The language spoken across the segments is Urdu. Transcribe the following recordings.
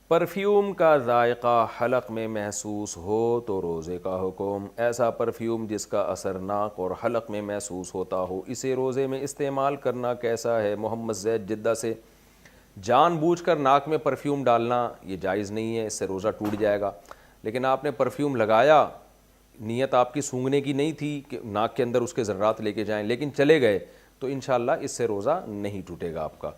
پرفیوم کا ذائقہ حلق میں محسوس ہو تو روزے کا حکم۔ ایسا پرفیوم جس کا اثر ناک اور حلق میں محسوس ہوتا ہو، اسے روزے میں استعمال کرنا کیسا ہے؟ محمد زید جدہ سے۔ جان بوجھ کر ناک میں پرفیوم ڈالنا یہ جائز نہیں ہے، اس سے روزہ ٹوٹ جائے گا۔ لیکن آپ نے پرفیوم لگایا، نیت آپ کی سونگھنے کی نہیں تھی کہ ناک کے اندر اس کے ذرات لے کے جائیں، لیکن چلے گئے تو انشاءاللہ اس سے روزہ نہیں ٹوٹے گا آپ کا۔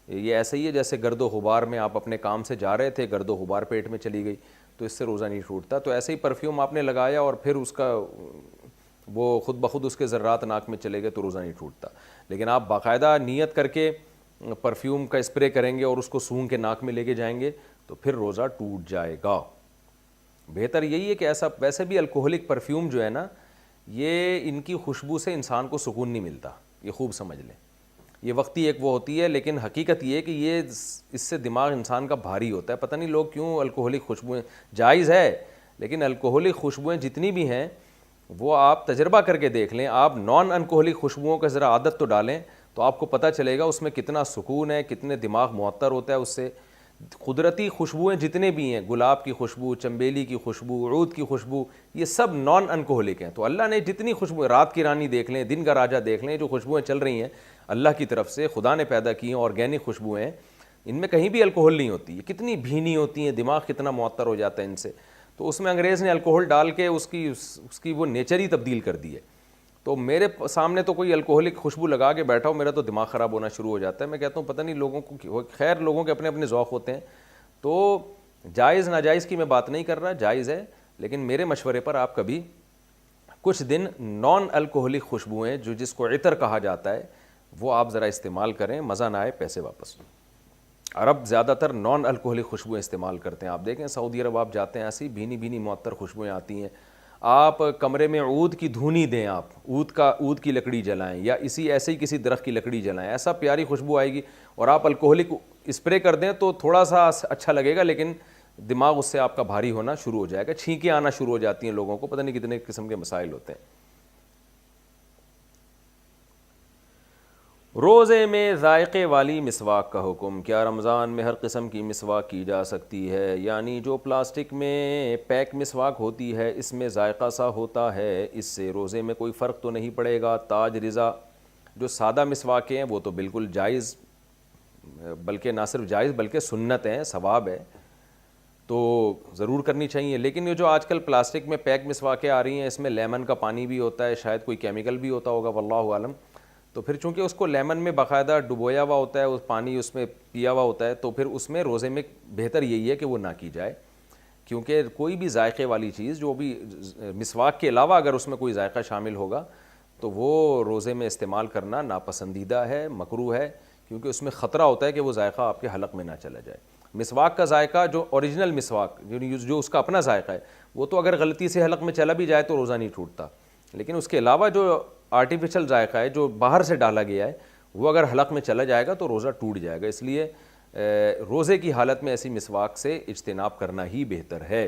یہ ایسے ہی ہے جیسے گرد و غبار میں آپ اپنے کام سے جا رہے تھے، گرد و غبار پیٹ میں چلی گئی تو اس سے روزہ نہیں ٹوٹتا۔ تو ایسے ہی پرفیوم آپ نے لگایا اور پھر اس کا وہ خود بخود اس کے ذرات ناک میں چلے گئے تو روزہ نہیں ٹوٹتا۔ لیکن آپ باقاعدہ نیت کر کے پرفیوم کا اسپرے کریں گے اور اس کو سونگھ کے ناک میں لے کے جائیں گے تو پھر روزہ ٹوٹ جائے گا۔ بہتر یہی ہے کہ ایسا، ویسے بھی الکوہلک پرفیوم جو ہے نا، یہ ان کی خوشبو سے انسان کو سکون نہیں ملتا، یہ خوب سمجھ لیں۔ یہ وقتی ایک وہ ہوتی ہے، لیکن حقیقت یہ ہے کہ یہ اس سے دماغ انسان کا بھاری ہوتا ہے۔ پتہ نہیں لوگ کیوں الکوہلک خوشبوئیں، جائز ہے لیکن الکوہلک خوشبوئیں جتنی بھی ہیں وہ آپ تجربہ کر کے دیکھ لیں۔ آپ نان الکوہلک خوشبوؤں کا ذرا عادت تو ڈالیں تو آپ کو پتہ چلے گا اس میں کتنا سکون ہے، کتنے دماغ معطر ہوتا ہے اس سے۔ قدرتی خوشبوئیں جتنے بھی ہیں، گلاب کی خوشبو، چنبیلی کی خوشبو، عود کی خوشبو، یہ سب نان الکوہلک ہیں۔ تو اللہ نے جتنی خوشبو، رات کی رانی دیکھ لیں، دن کا راجہ دیکھ لیں، جو خوشبوئیں چل رہی ہیں اللہ کی طرف سے، خدا نے پیدا کی ہیں، آرگینک خوشبوئیں، ان میں کہیں بھی الکوہل نہیں ہوتی، یہ کتنی بھینی ہوتی ہیں، دماغ کتنا معطر ہو جاتا ہے ان سے۔ تو اس میں انگریز نے الکوہل ڈال کے اس کی وہ نیچر ہی تبدیل کر دی ہے۔ تو میرے سامنے تو کوئی الکوہلک خوشبو لگا کے بیٹھا ہو، میرا تو دماغ خراب ہونا شروع ہو جاتا ہے۔ میں کہتا ہوں پتہ نہیں لوگوں کو، خیر لوگوں کے اپنے اپنے ذوق ہوتے ہیں۔ تو جائز ناجائز کی میں بات نہیں کر رہا، جائز ہے، لیکن میرے مشورے پر آپ کبھی کچھ دن نان الکوہلک خوشبوئیں، جو جس کو عطر کہا جاتا ہے، وہ آپ ذرا استعمال کریں، مزہ نہ آئے پیسے واپس۔ عرب زیادہ تر نان الکوہلک خوشبوئیں استعمال کرتے ہیں۔ آپ دیکھیں سعودی عرب آپ جاتے ہیں، ایسی بھینی بھینی معطر خوشبوئیں آتی ہیں۔ آپ کمرے میں عود کی دھونی دیں، آپ عود کی لکڑی جلائیں یا ایسے ہی کسی درخت کی لکڑی جلائیں، ایسا پیاری خوشبو آئے گی۔ اور آپ الکوہلک اسپرے کر دیں تو تھوڑا سا اچھا لگے گا، لیکن دماغ اس سے آپ کا بھاری ہونا شروع ہو جائے گا، چھینکیں آنا شروع ہو جاتی ہیں لوگوں کو، پتہ نہیں کتنے قسم کے مسائل ہوتے ہیں۔ روزے میں ذائقے والی مسواک کا حکم۔ کیا رمضان میں ہر قسم کی مسواک کی جا سکتی ہے؟ یعنی جو پلاسٹک میں پیک مسواک ہوتی ہے اس میں ذائقہ سا ہوتا ہے، اس سے روزے میں کوئی فرق تو نہیں پڑے گا؟ تاج رضا۔ جو سادہ مسواکیں ہیں وہ تو بالکل جائز، بلکہ نہ صرف جائز بلکہ سنت ہیں، ثواب ہے، تو ضرور کرنی چاہیے۔ لیکن یہ جو آج کل پلاسٹک میں پیک مسواکیں آ رہی ہیں، اس میں لیمن کا پانی بھی ہوتا ہے، شاید کوئی کیمیکل بھی ہوتا ہوگا، واللہ عالم۔ تو پھر چونکہ اس کو لیمن میں باقاعدہ ڈبویا ہوا ہوتا ہے، اس پانی اس میں پیا ہوا ہوتا ہے، تو پھر اس میں روزے میں بہتر یہی ہے کہ وہ نہ کی جائے، کیونکہ کوئی بھی ذائقے والی چیز، جو بھی مسواک کے علاوہ اگر اس میں کوئی ذائقہ شامل ہوگا تو وہ روزے میں استعمال کرنا ناپسندیدہ ہے، مکروہ ہے، کیونکہ اس میں خطرہ ہوتا ہے کہ وہ ذائقہ آپ کے حلق میں نہ چلا جائے۔ مسواک کا ذائقہ، جو اوریجنل مسواک جو اس کا اپنا ذائقہ ہے، وہ تو اگر غلطی سے حلق میں چلا بھی جائے تو روزہ نہیں ٹوٹتا، لیکن اس کے علاوہ جو آرٹیفیشل ذائقہ ہے جو باہر سے ڈالا گیا ہے، وہ اگر حلق میں چلا جائے گا تو روزہ ٹوٹ جائے گا۔ اس لیے روزے کی حالت میں ایسی مسواک سے اجتناب کرنا ہی بہتر ہے۔